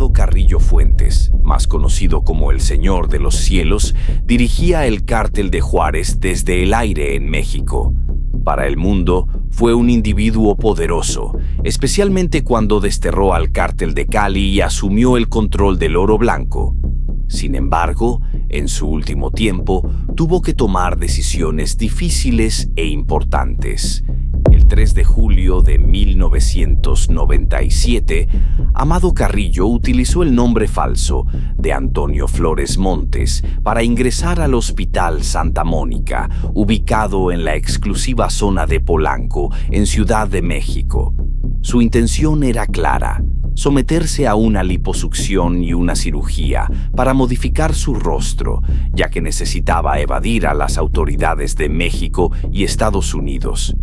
Amado Carrillo Fuentes, más conocido como el Señor de los Cielos, dirigía el Cártel de Juárez desde el aire en México. Para el mundo, fue un individuo poderoso, especialmente cuando desterró al Cártel de Cali y asumió el control del oro blanco. Sin embargo, en su último tiempo, tuvo que tomar decisiones difíciles e importantes. El 3 de julio de 1997, Amado Carrillo utilizó el nombre falso de Antonio Flores Montes para ingresar al Hospital Santa Mónica, ubicado en la exclusiva zona de Polanco, en Ciudad de México. Su intención era clara: someterse a una liposucción y una cirugía para modificar su rostro, ya que necesitaba evadir a las autoridades de México y Estados Unidos.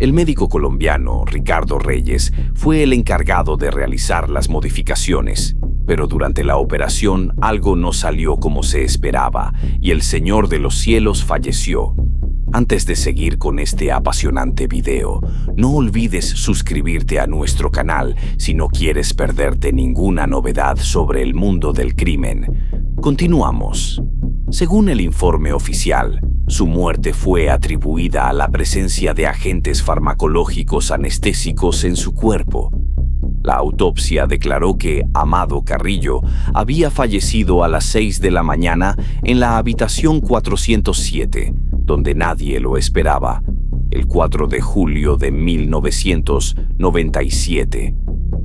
El médico colombiano Ricardo Reyes fue el encargado de realizar las modificaciones, pero durante la operación algo no salió como se esperaba y el Señor de los Cielos falleció. Antes de seguir con este apasionante video, no olvides suscribirte a nuestro canal si no quieres perderte ninguna novedad sobre el mundo del crimen. Continuamos. Según el informe oficial, su muerte fue atribuida a la presencia de agentes farmacológicos anestésicos en su cuerpo. La autopsia declaró que Amado Carrillo había fallecido a las 6 de la mañana en la habitación 407, donde nadie lo esperaba, el 4 de julio de 1997,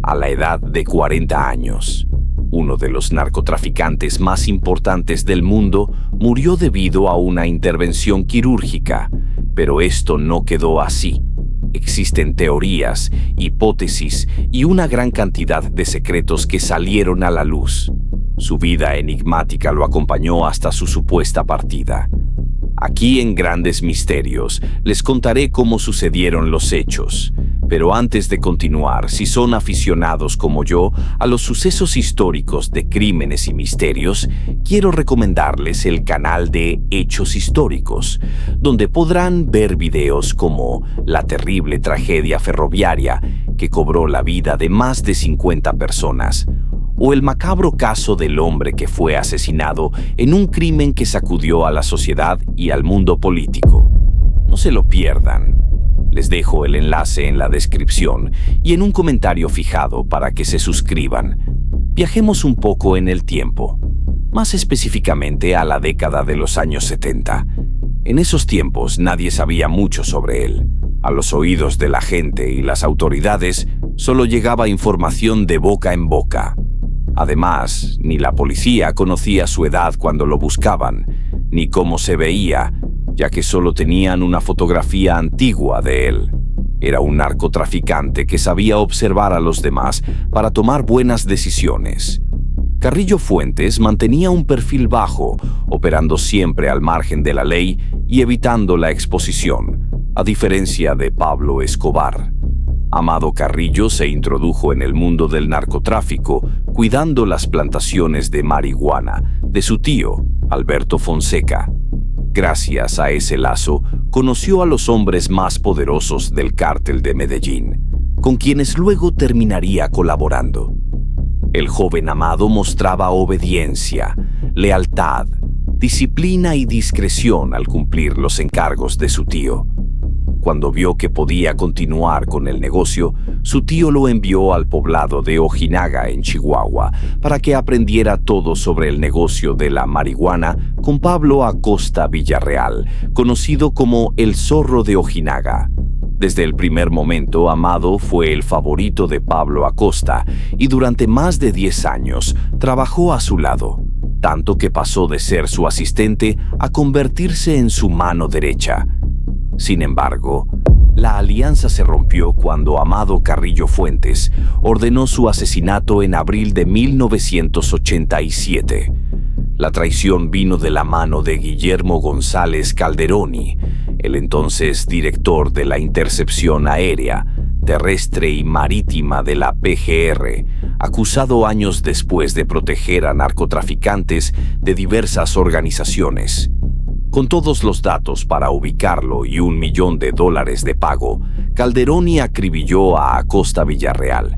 a la edad de 40 años. Uno de los narcotraficantes más importantes del mundo murió debido a una intervención quirúrgica, pero esto no quedó así. Existen teorías, hipótesis y una gran cantidad de secretos que salieron a la luz. Su vida enigmática lo acompañó hasta su supuesta partida. Aquí en Grandes Misterios les contaré cómo sucedieron los hechos. Pero antes de continuar, si son aficionados como yo a los sucesos históricos de crímenes y misterios, quiero recomendarles el canal de Hechos Históricos, donde podrán ver videos como la terrible tragedia ferroviaria que cobró la vida de más de 50 personas, o el macabro caso del hombre que fue asesinado en un crimen que sacudió a la sociedad y al mundo político. No se lo pierdan. Les dejo el enlace en la descripción y en un comentario fijado para que se suscriban. Viajemos un poco en el tiempo, más específicamente a la década de los años 70. En esos tiempos nadie sabía mucho sobre él. A los oídos de la gente y las autoridades solo llegaba información de boca en boca. Además, ni la policía conocía su edad cuando lo buscaban, ni cómo se veía, ya que solo tenían una fotografía antigua de él. Era un narcotraficante que sabía observar a los demás para tomar buenas decisiones. Carrillo Fuentes mantenía un perfil bajo, operando siempre al margen de la ley y evitando la exposición, a diferencia de Pablo Escobar. Amado Carrillo se introdujo en el mundo del narcotráfico cuidando las plantaciones de marihuana de su tío, Alberto Fonseca. Gracias a ese lazo, conoció a los hombres más poderosos del Cártel de Medellín, con quienes luego terminaría colaborando. El joven Amado mostraba obediencia, lealtad, disciplina y discreción al cumplir los encargos de su tío. Cuando vio que podía continuar con el negocio, su tío lo envió al poblado de Ojinaga, en Chihuahua, para que aprendiera todo sobre el negocio de la marihuana con Pablo Acosta Villarreal, conocido como el Zorro de Ojinaga. Desde el primer momento, Amado fue el favorito de Pablo Acosta y durante más de 10 años trabajó a su lado, tanto que pasó de ser su asistente a convertirse en su mano derecha. Sin embargo, la alianza se rompió cuando Amado Carrillo Fuentes ordenó su asesinato en abril de 1987. La traición vino de la mano de Guillermo González Calderoni, el entonces director de la Intercepción Aérea, Terrestre y Marítima de la PGR, acusado años después de proteger a narcotraficantes de diversas organizaciones. Con todos los datos para ubicarlo y $1 millón de pago, Calderoni acribilló a Acosta Villarreal,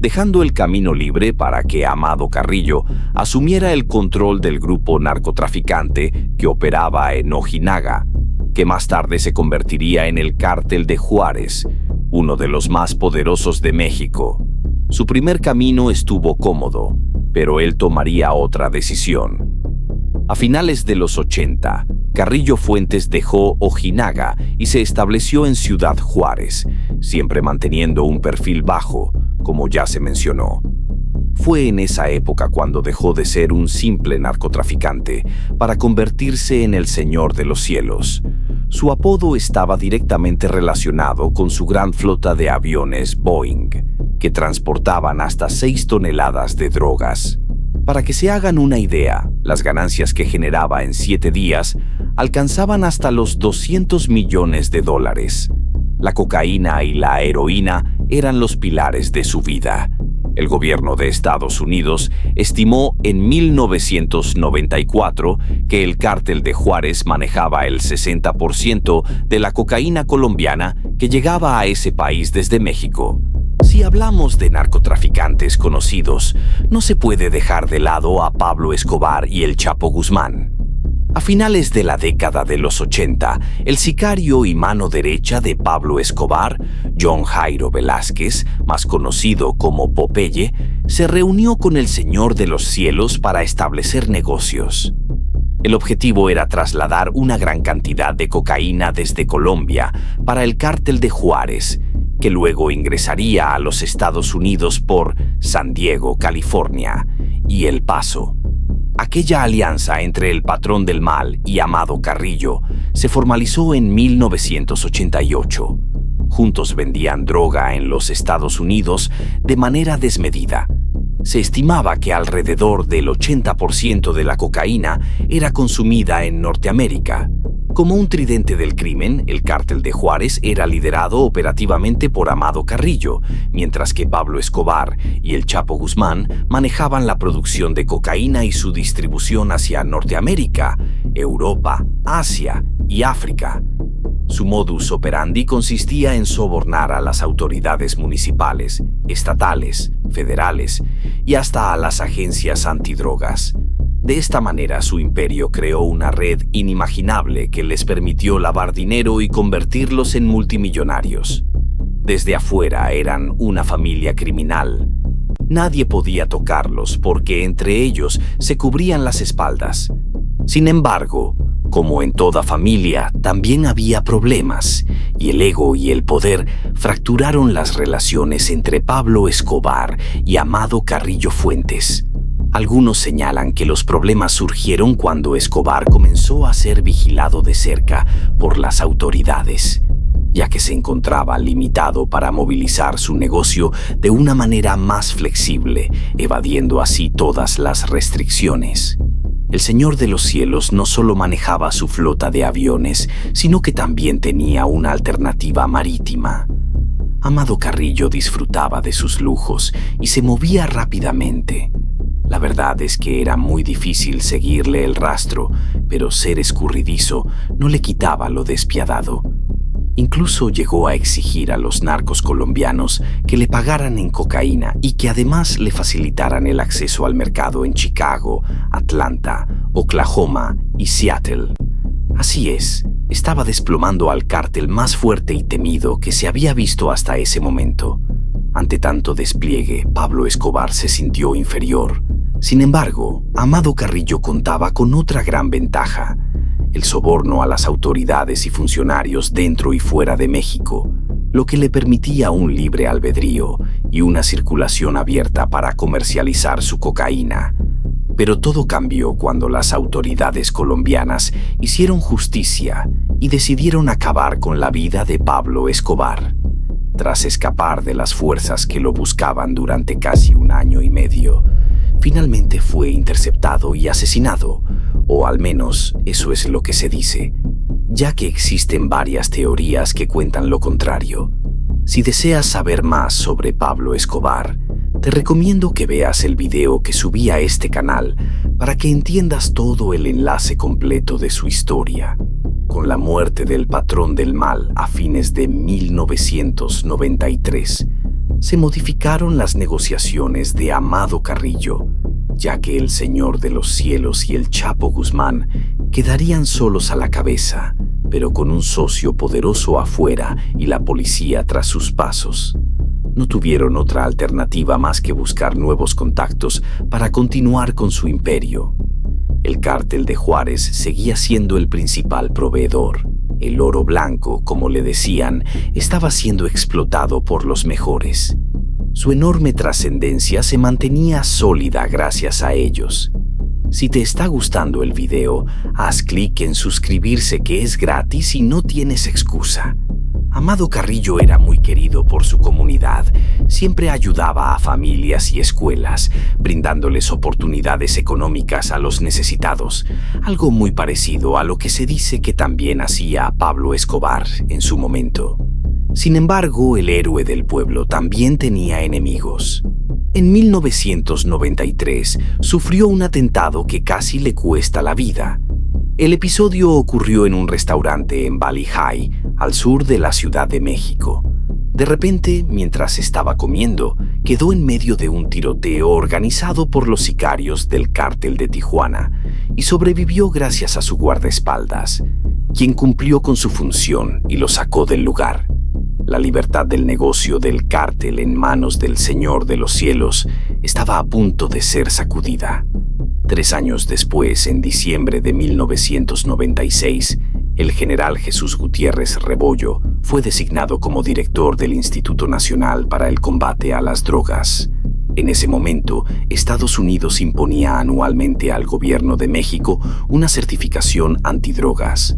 dejando el camino libre para que Amado Carrillo asumiera el control del grupo narcotraficante que operaba en Ojinaga, que más tarde se convertiría en el Cártel de Juárez, uno de los más poderosos de México. Su primer camino estuvo cómodo, pero él tomaría otra decisión. A finales de los 80, Carrillo Fuentes dejó Ojinaga y se estableció en Ciudad Juárez, siempre manteniendo un perfil bajo, como ya se mencionó. Fue en esa época cuando dejó de ser un simple narcotraficante para convertirse en el Señor de los Cielos. Su apodo estaba directamente relacionado con su gran flota de aviones Boeing, que transportaban hasta 6 toneladas de drogas. Para que se hagan una idea, las ganancias que generaba en 7 días alcanzaban hasta los $200 millones. La cocaína y la heroína eran los pilares de su vida. El gobierno de Estados Unidos estimó en 1994 que el Cártel de Juárez manejaba el 60% de la cocaína colombiana que llegaba a ese país desde México. Si hablamos de narcotraficantes conocidos, no se puede dejar de lado a Pablo Escobar y el Chapo Guzmán. A finales de la década de los 80, el sicario y mano derecha de Pablo Escobar, John Jairo Velázquez, más conocido como Popeye, se reunió con el Señor de los Cielos para establecer negocios. El objetivo era trasladar una gran cantidad de cocaína desde Colombia para el Cártel de Juárez, que luego ingresaría a los Estados Unidos por San Diego, California, y El Paso. Aquella alianza entre el patrón del mal y Amado Carrillo se formalizó en 1988. Juntos vendían droga en los Estados Unidos de manera desmedida. Se estimaba que alrededor del 80% de la cocaína era consumida en Norteamérica. Como un tridente del crimen, el Cártel de Juárez era liderado operativamente por Amado Carrillo, mientras que Pablo Escobar y el Chapo Guzmán manejaban la producción de cocaína y su distribución hacia Norteamérica, Europa, Asia y África. Su modus operandi consistía en sobornar a las autoridades municipales, estatales, federales y hasta a las agencias antidrogas. De esta manera, su imperio creó una red inimaginable que les permitió lavar dinero y convertirlos en multimillonarios. Desde afuera eran una familia criminal. Nadie podía tocarlos porque entre ellos se cubrían las espaldas. Sin embargo, como en toda familia, también había problemas, y el ego y el poder fracturaron las relaciones entre Pablo Escobar y Amado Carrillo Fuentes. Algunos señalan que los problemas surgieron cuando Escobar comenzó a ser vigilado de cerca por las autoridades, ya que se encontraba limitado para movilizar su negocio de una manera más flexible, evadiendo así todas las restricciones. El Señor de los Cielos no solo manejaba su flota de aviones, sino que también tenía una alternativa marítima. Amado Carrillo disfrutaba de sus lujos y se movía rápidamente. La verdad es que era muy difícil seguirle el rastro, pero ser escurridizo no le quitaba lo despiadado. Incluso llegó a exigir a los narcos colombianos que le pagaran en cocaína y que además le facilitaran el acceso al mercado en Chicago, Atlanta, Oklahoma y Seattle. Así es, estaba desplomando al cártel más fuerte y temido que se había visto hasta ese momento. Ante tanto despliegue, Pablo Escobar se sintió inferior. Sin embargo, Amado Carrillo contaba con otra gran ventaja: el soborno a las autoridades y funcionarios dentro y fuera de México, lo que le permitía un libre albedrío y una circulación abierta para comercializar su cocaína. Pero todo cambió cuando las autoridades colombianas hicieron justicia y decidieron acabar con la vida de Pablo Escobar. Tras escapar de las fuerzas que lo buscaban durante casi 1 año y medio, finalmente fue interceptado y asesinado, o al menos eso es lo que se dice, ya que existen varias teorías que cuentan lo contrario. Si deseas saber más sobre Pablo Escobar, te recomiendo que veas el video que subí a este canal para que entiendas todo el enlace completo de su historia. Con la muerte del patrón del mal a fines de 1993, se modificaron las negociaciones de Amado Carrillo, ya que el Señor de los Cielos y el Chapo Guzmán quedarían solos a la cabeza, pero con un socio poderoso afuera y la policía tras sus pasos. No tuvieron otra alternativa más que buscar nuevos contactos para continuar con su imperio. El cártel de Juárez seguía siendo el principal proveedor. El oro blanco, como le decían, estaba siendo explotado por los mejores. Su enorme trascendencia se mantenía sólida gracias a ellos. Si te está gustando el video, haz clic en suscribirse, que es gratis y no tienes excusa. Amado Carrillo era muy querido por su comunidad. Siempre ayudaba a familias y escuelas, brindándoles oportunidades económicas a los necesitados, algo muy parecido a lo que se dice que también hacía Pablo Escobar en su momento. Sin embargo, el héroe del pueblo también tenía enemigos. En 1993 sufrió un atentado que casi le cuesta la vida. El episodio ocurrió en un restaurante en Valley High, al sur de la Ciudad de México. De repente, mientras estaba comiendo, quedó en medio de un tiroteo organizado por los sicarios del cártel de Tijuana y sobrevivió gracias a su guardaespaldas, quien cumplió con su función y lo sacó del lugar. La libertad del negocio del cártel en manos del Señor de los Cielos estaba a punto de ser sacudida. 3 años después, en diciembre de 1996, el general Jesús Gutiérrez Rebollo fue designado como director del Instituto Nacional para el Combate a las Drogas. En ese momento, Estados Unidos imponía anualmente al gobierno de México una certificación antidrogas.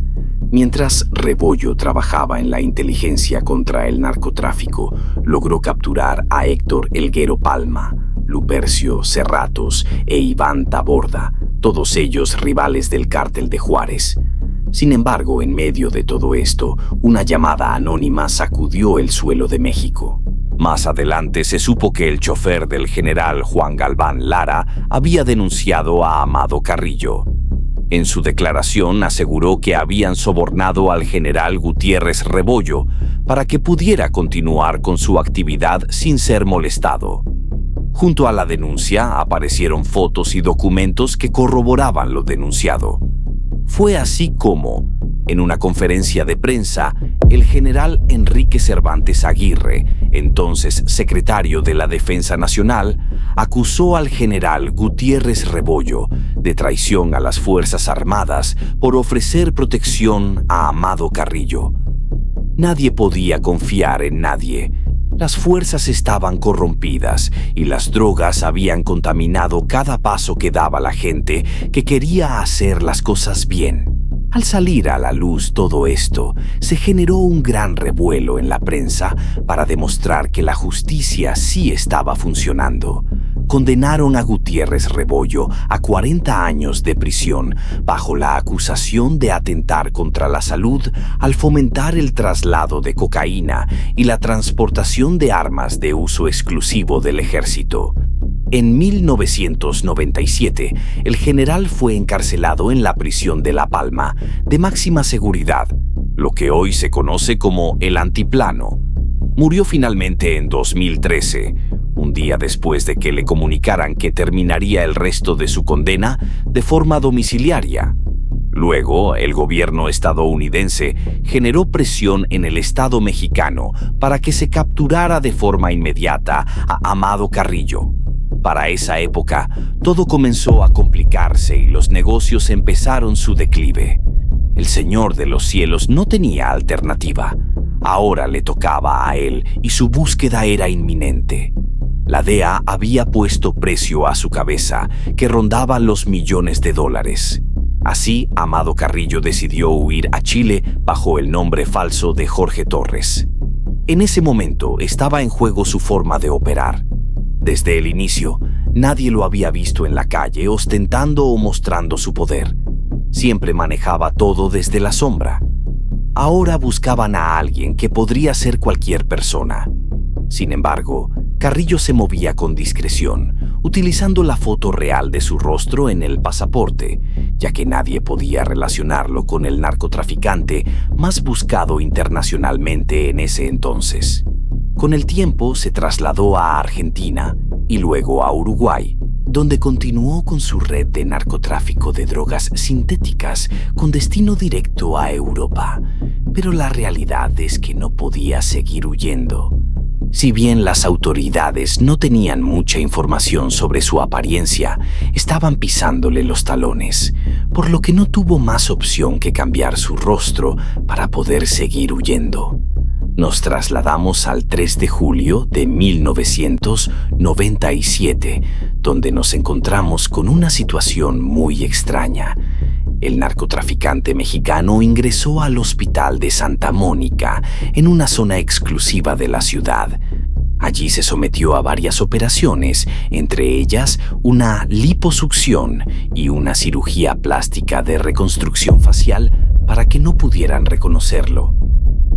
Mientras Rebollo trabajaba en la inteligencia contra el narcotráfico, logró capturar a Héctor Elguero Palma, Lupercio Serratos e Iván Taborda, todos ellos rivales del cártel de Juárez. Sin embargo, en medio de todo esto, una llamada anónima sacudió el suelo de México. Más adelante se supo que el chofer del general Juan Galván Lara había denunciado a Amado Carrillo. En su declaración aseguró que habían sobornado al general Gutiérrez Rebollo para que pudiera continuar con su actividad sin ser molestado. Junto a la denuncia aparecieron fotos y documentos que corroboraban lo denunciado. Fue así como, en una conferencia de prensa, el general Enrique Cervantes Aguirre, entonces secretario de la Defensa Nacional, acusó al general Gutiérrez Rebollo de traición a las Fuerzas Armadas por ofrecer protección a Amado Carrillo. Nadie podía confiar en nadie. Las fuerzas estaban corrompidas y las drogas habían contaminado cada paso que daba la gente que quería hacer las cosas bien. Al salir a la luz todo esto, se generó un gran revuelo en la prensa para demostrar que la justicia sí estaba funcionando. Condenaron a Gutiérrez Rebollo a 40 años de prisión bajo la acusación de atentar contra la salud al fomentar el traslado de cocaína y la transportación de armas de uso exclusivo del ejército. En 1997, el general fue encarcelado en la prisión de La Palma, de máxima seguridad, lo que hoy se conoce como el Antiplano. Murió finalmente en 2013, un día después de que le comunicaran que terminaría el resto de su condena de forma domiciliaria. Luego, el gobierno estadounidense generó presión en el Estado mexicano para que se capturara de forma inmediata a Amado Carrillo. Para esa época, todo comenzó a complicarse y los negocios empezaron su declive. El Señor de los Cielos no tenía alternativa. Ahora le tocaba a él y su búsqueda era inminente. La DEA había puesto precio a su cabeza, que rondaba los millones de dólares. Así, Amado Carrillo decidió huir a Chile bajo el nombre falso de Jorge Torres. En ese momento estaba en juego su forma de operar. Desde el inicio, nadie lo había visto en la calle ostentando o mostrando su poder. Siempre manejaba todo desde la sombra. Ahora buscaban a alguien que podría ser cualquier persona. Sin embargo, Carrillo se movía con discreción, utilizando la foto real de su rostro en el pasaporte, ya que nadie podía relacionarlo con el narcotraficante más buscado internacionalmente en ese entonces. Con el tiempo se trasladó a Argentina y luego a Uruguay, donde continuó con su red de narcotráfico de drogas sintéticas con destino directo a Europa. Pero la realidad es que no podía seguir huyendo. Si bien las autoridades no tenían mucha información sobre su apariencia, estaban pisándole los talones, por lo que no tuvo más opción que cambiar su rostro para poder seguir huyendo. Nos trasladamos al 3 de julio de 1997, donde nos encontramos con una situación muy extraña. El narcotraficante mexicano ingresó al hospital de Santa Mónica, en una zona exclusiva de la ciudad. Allí se sometió a varias operaciones, entre ellas una liposucción y una cirugía plástica de reconstrucción facial para que no pudieran reconocerlo.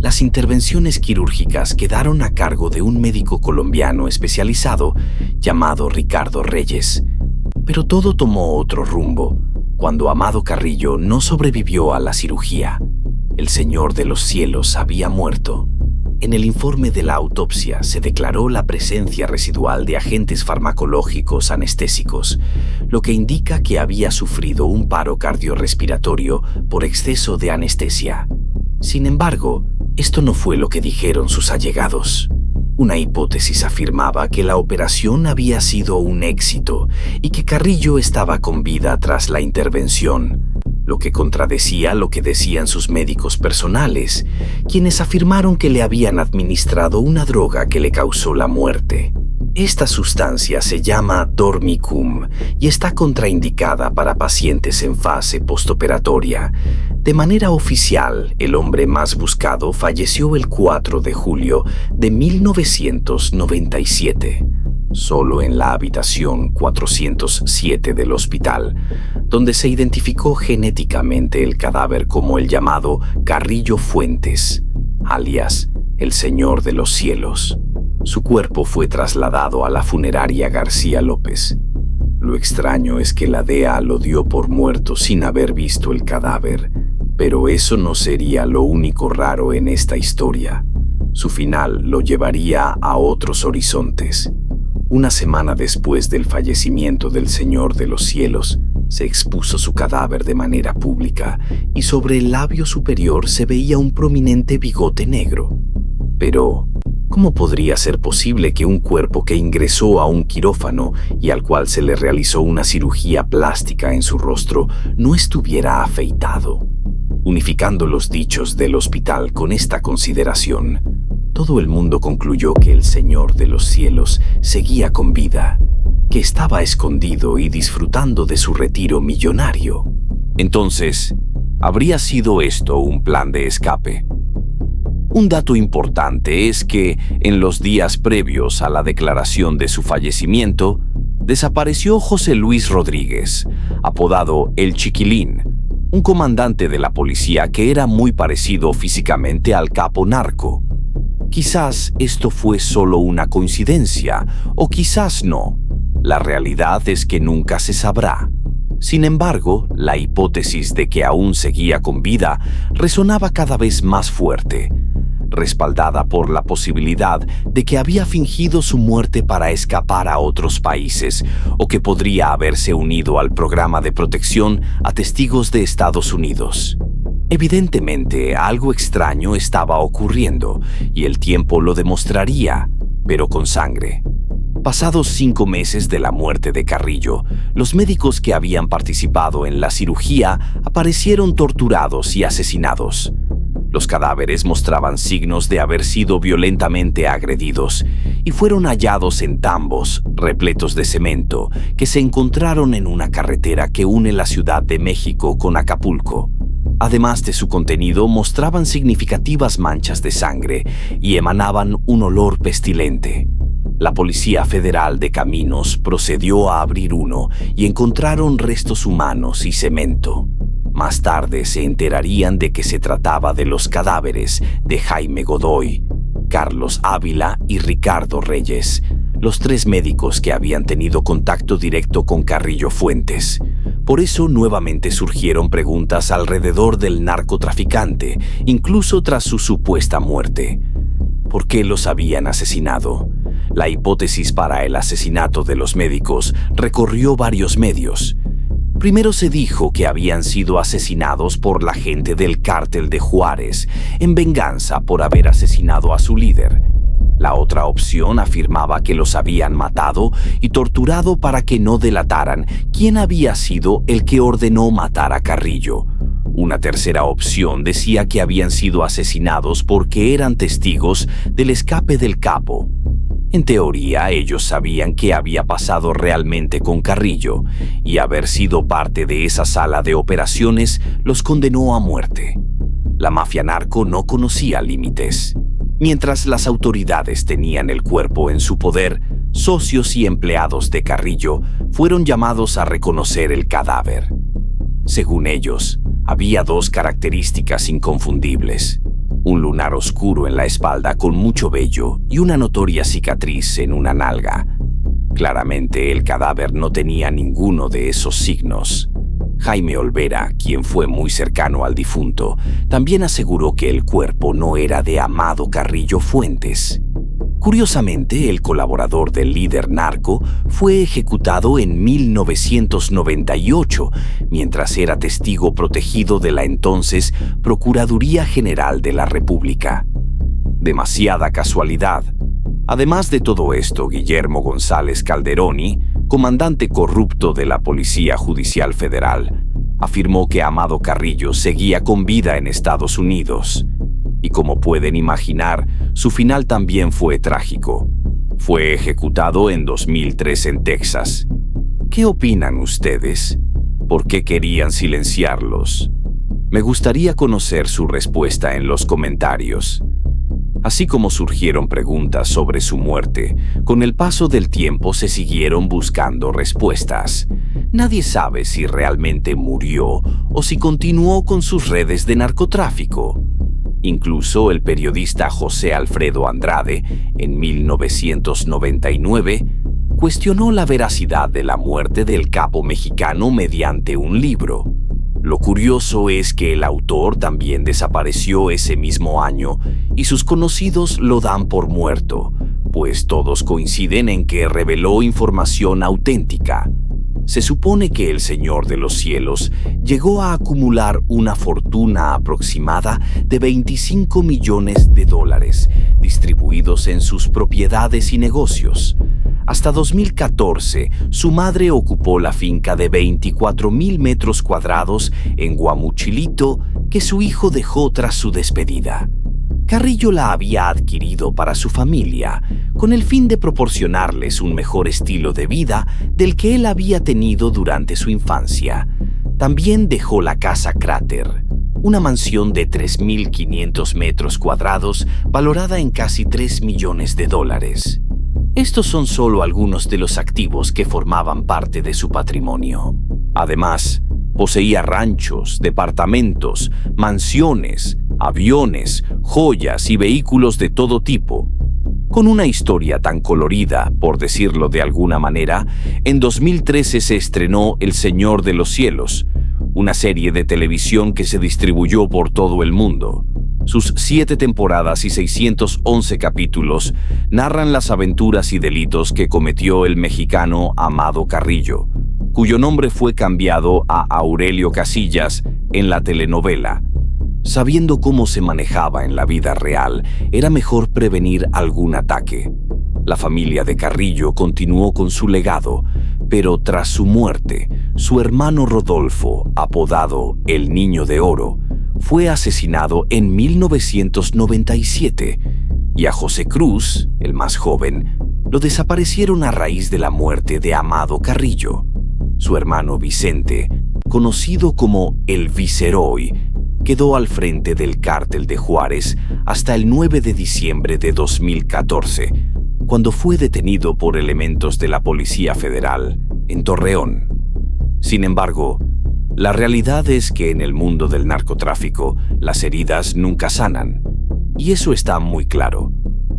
Las intervenciones quirúrgicas quedaron a cargo de un médico colombiano especializado llamado Ricardo Reyes. Pero todo tomó otro rumbo cuando Amado Carrillo no sobrevivió a la cirugía. El Señor de los Cielos había muerto. En el informe de la autopsia se declaró la presencia residual de agentes farmacológicos anestésicos, lo que indica que había sufrido un paro cardiorrespiratorio por exceso de anestesia. Sin embargo, esto no fue lo que dijeron sus allegados. Una hipótesis afirmaba que la operación había sido un éxito y que Carrillo estaba con vida tras la intervención, lo que contradecía lo que decían sus médicos personales, quienes afirmaron que le habían administrado una droga que le causó la muerte. Esta sustancia se llama Dormicum y está contraindicada para pacientes en fase postoperatoria. De manera oficial, el hombre más buscado falleció el 4 de julio de 1997, solo en la habitación 407 del hospital, donde se identificó genéticamente el cadáver como el llamado Carrillo Fuentes, alias el Señor de los Cielos. Su cuerpo fue trasladado a la funeraria García López. Lo extraño es que la DEA lo dio por muerto sin haber visto el cadáver, pero eso no sería lo único raro en esta historia. Su final lo llevaría a otros horizontes. Una semana después del fallecimiento del Señor de los Cielos, se expuso su cadáver de manera pública y sobre el labio superior se veía un prominente bigote negro. Pero ¿cómo podría ser posible que un cuerpo que ingresó a un quirófano y al cual se le realizó una cirugía plástica en su rostro no estuviera afeitado? Unificando los dichos del hospital con esta consideración, todo el mundo concluyó que el Señor de los Cielos seguía con vida, que estaba escondido y disfrutando de su retiro millonario. Entonces, ¿habría sido esto un plan de escape? Un dato importante es que, en los días previos a la declaración de su fallecimiento, desapareció José Luis Rodríguez, apodado El Chiquilín, un comandante de la policía que era muy parecido físicamente al capo narco. Quizás esto fue solo una coincidencia, o quizás no. La realidad es que nunca se sabrá. Sin embargo, la hipótesis de que aún seguía con vida resonaba cada vez más fuerte, respaldada por la posibilidad de que había fingido su muerte para escapar a otros países o que podría haberse unido al programa de protección a testigos de Estados Unidos. Evidentemente, algo extraño estaba ocurriendo y el tiempo lo demostraría, pero con sangre. Pasados 5 meses de la muerte de Carrillo, los médicos que habían participado en la cirugía aparecieron torturados y asesinados. Los cadáveres mostraban signos de haber sido violentamente agredidos y fueron hallados en tambos repletos de cemento que se encontraron en una carretera que une la Ciudad de México con Acapulco. Además de su contenido, mostraban significativas manchas de sangre y emanaban un olor pestilente. La Policía Federal de Caminos procedió a abrir uno y encontraron restos humanos y cemento. Más tarde se enterarían de que se trataba de los cadáveres de Jaime Godoy, Carlos Ávila y Ricardo Reyes, los 3 médicos que habían tenido contacto directo con Carrillo Fuentes. Por eso nuevamente surgieron preguntas alrededor del narcotraficante, incluso tras su supuesta muerte. ¿Por qué los habían asesinado? La hipótesis para el asesinato de los médicos recorrió varios medios. Primero se dijo que habían sido asesinados por la gente del Cártel de Juárez, en venganza por haber asesinado a su líder. La otra opción afirmaba que los habían matado y torturado para que no delataran quién había sido el que ordenó matar a Carrillo. Una tercera opción decía que habían sido asesinados porque eran testigos del escape del capo. En teoría, ellos sabían qué había pasado realmente con Carrillo, y haber sido parte de esa sala de operaciones los condenó a muerte. La mafia narco no conocía límites. Mientras las autoridades tenían el cuerpo en su poder, socios y empleados de Carrillo fueron llamados a reconocer el cadáver. Según ellos, había dos características inconfundibles: un lunar oscuro en la espalda con mucho vello y una notoria cicatriz en una nalga. Claramente el cadáver no tenía ninguno de esos signos. Jaime Olvera, quien fue muy cercano al difunto, también aseguró que el cuerpo no era de Amado Carrillo Fuentes. Curiosamente, el colaborador del líder narco fue ejecutado en 1998, mientras era testigo protegido de la entonces Procuraduría General de la República. Demasiada casualidad. Además de todo esto, Guillermo González Calderoni, comandante corrupto de la Policía Judicial Federal, afirmó que Amado Carrillo seguía con vida en Estados Unidos. Y como pueden imaginar, su final también fue trágico. Fue ejecutado en 2003 en Texas. ¿Qué opinan ustedes? ¿Por qué querían silenciarlos? Me gustaría conocer su respuesta en los comentarios. Así como surgieron preguntas sobre su muerte, con el paso del tiempo se siguieron buscando respuestas. Nadie sabe si realmente murió o si continuó con sus redes de narcotráfico. Incluso el periodista José Alfredo Andrade, en 1999, cuestionó la veracidad de la muerte del capo mexicano mediante un libro. Lo curioso es que el autor también desapareció ese mismo año y sus conocidos lo dan por muerto, pues todos coinciden en que reveló información auténtica. Se supone que el Señor de los Cielos llegó a acumular una fortuna aproximada de $25 millones, distribuidos en sus propiedades y negocios. Hasta 2014, su madre ocupó la finca de 24,000 metros cuadrados en Guamuchilito que su hijo dejó tras su despedida. Carrillo la había adquirido para su familia, con el fin de proporcionarles un mejor estilo de vida del que él había tenido durante su infancia. También dejó la casa Cráter, una mansión de 3.500 metros cuadrados valorada en casi $3 millones. Estos son solo algunos de los activos que formaban parte de su patrimonio. Además, poseía ranchos, departamentos, mansiones, aviones, joyas y vehículos de todo tipo. Con una historia tan colorida, por decirlo de alguna manera, en 2013 se estrenó El Señor de los Cielos, una serie de televisión que se distribuyó por todo el mundo. Sus 7 temporadas y 611 capítulos narran las aventuras y delitos que cometió el mexicano Amado Carrillo, cuyo nombre fue cambiado a Aurelio Casillas en la telenovela. Sabiendo cómo se manejaba en la vida real, era mejor prevenir algún ataque. La familia de Carrillo continuó con su legado, pero tras su muerte, su hermano Rodolfo, apodado El Niño de Oro, fue asesinado en 1997, y a José Cruz, el más joven, lo desaparecieron a raíz de la muerte de Amado Carrillo. Su hermano Vicente, conocido como el Viceroy, quedó al frente del Cártel de Juárez hasta el 9 de diciembre de 2014, cuando fue detenido por elementos de la Policía Federal en Torreón. Sin embargo, la realidad es que en el mundo del narcotráfico las heridas nunca sanan, y eso está muy claro,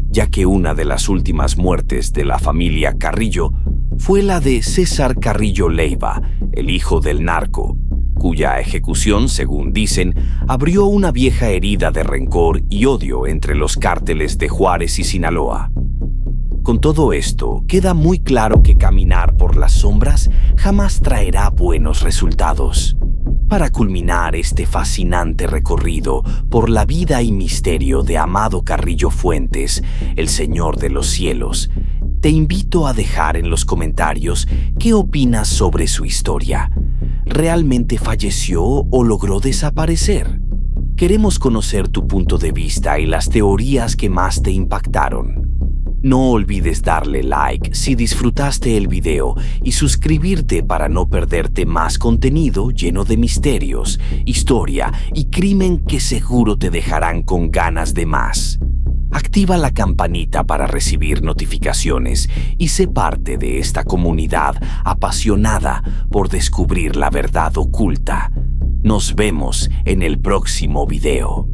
ya que una de las últimas muertes de la familia Carrillo fue la de César Carrillo Leiva, el hijo del narco, cuya ejecución, según dicen, abrió una vieja herida de rencor y odio entre los cárteles de Juárez y Sinaloa. Con todo esto, queda muy claro que caminar por las sombras jamás traerá buenos resultados. Para culminar este fascinante recorrido por la vida y misterio de Amado Carrillo Fuentes, el Señor de los Cielos, te invito a dejar en los comentarios qué opinas sobre su historia. ¿Realmente falleció o logró desaparecer? Queremos conocer tu punto de vista y las teorías que más te impactaron. No olvides darle like si disfrutaste el video y suscribirte para no perderte más contenido lleno de misterios, historia y crimen que seguro te dejarán con ganas de más. Activa la campanita para recibir notificaciones y sé parte de esta comunidad apasionada por descubrir la verdad oculta. Nos vemos en el próximo video.